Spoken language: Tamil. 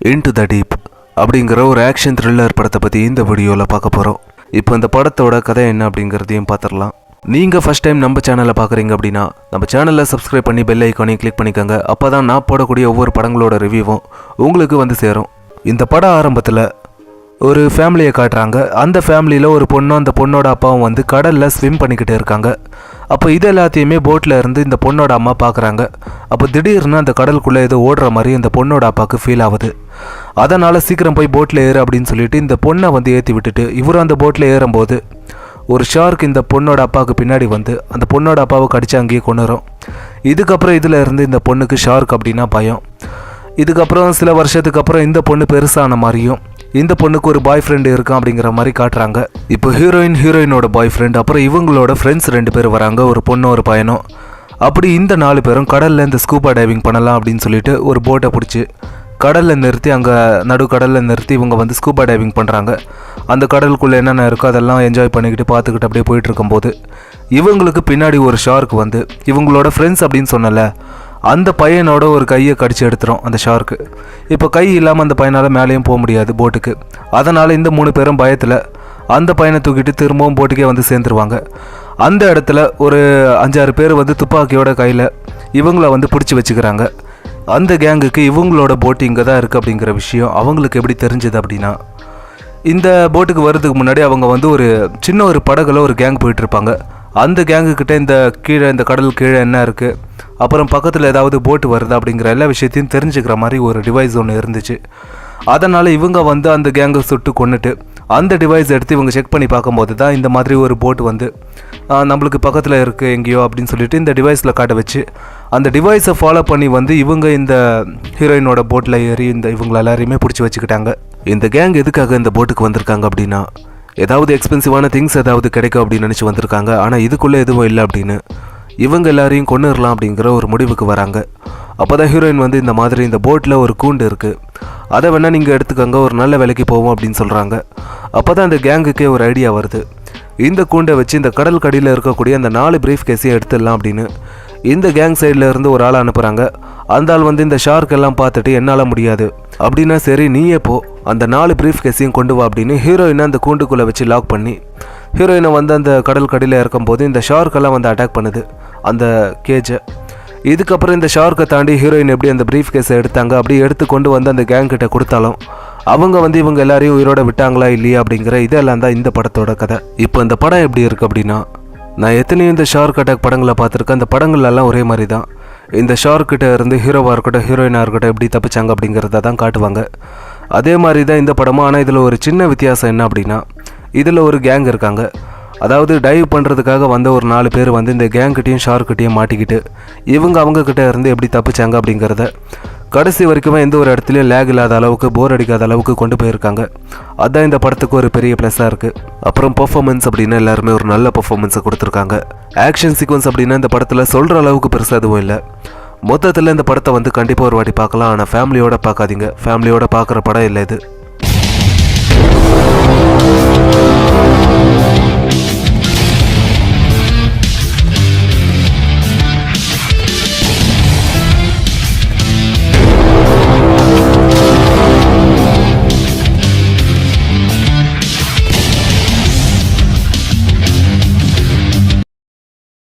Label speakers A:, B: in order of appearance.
A: இன்டு த டீப் அப்படிங்கிற ஒரு ஆக்ஷன் த்ரில்லர் படத்தை பற்றி இந்த வீடியோவில் பார்க்க போகிறோம். இப்போ இந்த படத்தோட கதை என்ன அப்படிங்கிறதையும் பார்த்துடலாம். நீங்கள் ஃபஸ்ட் டைம் நம்ம சேனலை பார்க்குறீங்க அப்படின்னா நம்ம சேனலில் சப்ஸ்கிரைப் பண்ணி பெல் ஐக்கானையும் கிளிக் பண்ணிக்கோங்க. அப்போ தான் நான் போடக்கூடிய ஒவ்வொரு படங்களோட ரிவ்யூவும் உங்களுக்கு வந்து சேரும். இந்த படம் ஆரம்பத்தில் ஒரு ஃபேமிலியை காட்டுறாங்க. அந்த ஃபேமிலியில் ஒரு பொண்ணும் அந்த பொண்ணோட அப்பாவும் வந்து கடலில் ஸ்விம் பண்ணிக்கிட்டே இருக்காங்க. அப்போ இது எல்லாத்தையுமே போட்டில் இருந்து இந்த பொண்ணோட அம்மா பார்க்குறாங்க. அப்போ திடீர்னு அந்த கடலுக்குள்ளே ஏதோ ஓடுற மாதிரி அந்த பொண்ணோட அப்பாவுக்கு ஃபீல் ஆகுது. அதனால் சீக்கிரம் போய் போட்டில் ஏறு அப்படின்னு சொல்லிட்டு இந்த பொண்ணை வந்து ஏற்றி விட்டுட்டு இவரும் அந்த போட்டில் ஏறும்போது ஒரு ஷார்க் இந்த பொண்ணோட அப்பாவுக்கு பின்னாடி வந்து அந்த பொண்ணோட அப்பாவை கடிச்சு அங்கேயே கொண்டுரும். இதுக்கப்புறம் இதில் இருந்து இந்த பொண்ணுக்கு ஷார்க் அப்படின்னா பயம். இதுக்கப்புறம் சில வருஷத்துக்கு அப்புறம் இந்த பொண்ணு பெருசான மாதிரியும் இந்த பொண்ணுக்கு ஒரு பாய் ஃப்ரெண்டு இருக்கான் அப்படிங்கிற மாதிரி காட்டுறாங்க. இப்போ ஹீரோயினோட பாய் ஃப்ரெண்ட், அப்புறம் இவங்களோட ஃப்ரெண்ட்ஸ் 2 பேர் வராங்க, ஒரு பொண்ணு ஒரு பையனும். அப்படி இந்த 4 பேரும் கடலில் இந்த ஸ்கூபா டைவிங் பண்ணலாம் அப்படின்னு சொல்லிட்டு ஒரு போட்டை பிடிச்சி கடலில் நிறுத்தி அங்கே நடுக்கடலில் நிறுத்தி இவங்க வந்து ஸ்கூபா டைவிங் பண்ணுறாங்க. அந்த கடலுக்குள்ளே என்னென்ன இருக்கோ அதெல்லாம் என்ஜாய் பண்ணிக்கிட்டு பார்த்துக்கிட்டு அப்படியே போயிட்டு இருக்கும்போது இவங்களுக்கு பின்னாடி ஒரு ஷார்க் வந்து இவங்களோட ஃப்ரெண்ட்ஸ் அப்படின்னு சொன்னல அந்த பையனோட ஒரு கையை கடிச்சு எடுத்துரும் அந்த ஷார்க்கு. இப்போ கை இல்லாமல் அந்த பையனால் மேலேயும் போக முடியாது போட்டுக்கு. அதனால் இந்த 3 பேரும் பயத்தில் அந்த பையனை தூக்கிட்டு திரும்பவும் போட்டுக்கே வந்து சேர்ந்துருவாங்க. அந்த இடத்துல ஒரு 5-6 பேர் வந்து துப்பாக்கியோட கையில் இவங்கள வந்து பிடிச்சி வச்சுக்கிறாங்க. அந்த கேங்குக்கு இவங்களோட போட்டு இங்கே தான் இருக்குது அப்படிங்கிற விஷயம் அவங்களுக்கு எப்படி தெரிஞ்சது அப்படின்னா, இந்த போட்டுக்கு வர்றதுக்கு முன்னாடி அவங்க வந்து ஒரு சின்ன ஒரு படகுல ஒரு கேங் போயிட்டுருப்பாங்க. அந்த கேங்குக்கிட்ட இந்த கடல் கீழே என்ன இருக்குது, அப்புறம் பக்கத்தில் ஏதாவது போட்டு வருது அப்படிங்கிற எல்லா விஷயத்தையும் தெரிஞ்சுக்கிற மாதிரி ஒரு டிவைஸ் ஒன்று இருந்துச்சு. அதனால் இவங்க வந்து அந்த கேங்கை சுட்டு கொண்டுட்டு அந்த டிவைஸ் எடுத்து இவங்க செக் பண்ணி பார்க்கும்போது தான் இந்த மாதிரி ஒரு போட்டு வந்து நம்மளுக்கு பக்கத்தில் இருக்குது எங்கேயோ அப்படின்னு சொல்லிட்டு இந்த டிவைஸில் காட்ட வச்சு அந்த டிவைஸை ஃபாலோ பண்ணி வந்து இவங்க இந்த ஹீரோயினோட போட்டில் ஏறி இவங்களை எல்லாரையுமே பிடிச்சி வச்சுக்கிட்டாங்க. இந்த கேங் எதுக்காக இந்த போட்டுக்கு வந்திருக்காங்க அப்படின்னா, ஏதாவது எக்ஸ்பென்சிவான திங்ஸ் ஏதாவது கிடைக்கும் அப்படின்னு நினச்சி வந்திருக்காங்க. ஆனால் இதுக்குள்ளே எதுவும் இல்லை அப்படின்னு இவங்க எல்லாரையும் கொண்டுடலாம் அப்படிங்கிற ஒரு முடிவுக்கு வராங்க. அப்போ தான் ஹீரோயின் வந்து இந்த மாதிரி இந்த போட்டில் ஒரு கூண்டு இருக்குது, அதை வேணால் நீங்கள் எடுத்துக்கோங்க, ஒரு நல்ல விலைக்கு போவோம் அப்படின்னு சொல்கிறாங்க. அப்போ தான் அந்த கேங்குக்கே ஒரு ஐடியா வருது. இந்த கூண்டை வச்சு இந்த கடல் கடியில் இருக்கக்கூடிய அந்த 4 பிரீஃப் கேஸையும் எடுத்துடலாம் அப்படின்னு இந்த கேங் சைடில் இருந்து ஒரு ஆளை அனுப்புகிறாங்க. அந்த ஆள் வந்து இந்த ஷார்க் எல்லாம் பார்த்துட்டு என்னால் முடியாது அப்படின்னா சரி நீயே போ, அந்த 4 பிரீஃப் கேஸையும் கொண்டு வா அப்படின்னு ஹீரோயினை அந்த கூண்டுக்குள்ளே வச்சு லாக் பண்ணி ஹீரோயினை வந்து அந்த கடல் கடியில் இருக்கும்போது இந்த ஷார்க்கெல்லாம் வந்து அட்டாக் பண்ணுது அந்த கேஜை. இதுக்கப்புறம் இந்த ஷார்க்கை தாண்டி ஹீரோயின் எப்படி அந்த பிரீஃப் கேஸை எடுத்தாங்க, அப்படி எடுத்து கொண்டு வந்து அந்த கேங் கிட்ட கொடுத்தாலும் அவங்க வந்து இவங்க எல்லாரையும் உயிரோட விட்டாங்களா இல்லையா அப்படிங்கிற இதெல்லாம் தான் இந்த படத்தோட கதை. இப்போ இந்த படம் எப்படி இருக்குது அப்படின்னா, நான் எத்தனையும் இந்த ஷார்க் அட்டாக் படங்களை பார்த்துருக்கேன். அந்த படங்கள்லாம் ஒரே மாதிரி தான். இந்த ஷார்க்கிட்ட இருந்து ஹீரோவாக இருக்கட்டும் ஹீரோயினாக இருக்கட்டும் எப்படி தப்பிச்சாங்க அப்படிங்கிறத தான் காட்டுவாங்க. அதே மாதிரி தான் இந்த படமும். ஆனால் இதில் ஒரு சின்ன வித்தியாசம் என்ன அப்படின்னா, இதில் ஒரு கேங் இருக்காங்க. அதாவது டைவ் பண்ணுறதுக்காக வந்த ஒரு 4 பேர் வந்து இந்த கேங்கிட்டையும் ஷார்க்கிட்டையும் மாட்டிக்கிட்டு இவங்க அவங்கக்கிட்ட இருந்து எப்படி தப்பிச்சாங்க அப்படிங்கிறத கடைசி வரைக்குமே எந்த ஒரு இடத்துலையும் லேக் இல்லாத அளவுக்கு போர் அடிக்காத அளவுக்கு கொண்டு போயிருக்காங்க. அதுதான் இந்த படத்துக்கு ஒரு பெரிய ப்ளஸ்ஸாக இருக்குது. அப்புறம் பர்ஃபார்மன்ஸ் அப்படின்னா எல்லாருமே ஒரு நல்ல பர்ஃபார்மன்ஸை கொடுத்துருக்காங்க. ஆக்ஷன் சீக்வன்ஸ் அப்படின்னா இந்த படத்தில் சொல்கிற அளவுக்கு பெருசாக எதுவும் இல்லை. மொத்தத்தில் இந்த படத்தை வந்து கண்டிப்பாக ஒரு வாட்டி பார்க்கலாம். ஆனால் ஃபேமிலியோட பார்க்காதீங்க, ஃபேமிலியோட பார்க்குற படம் இல்லை இது.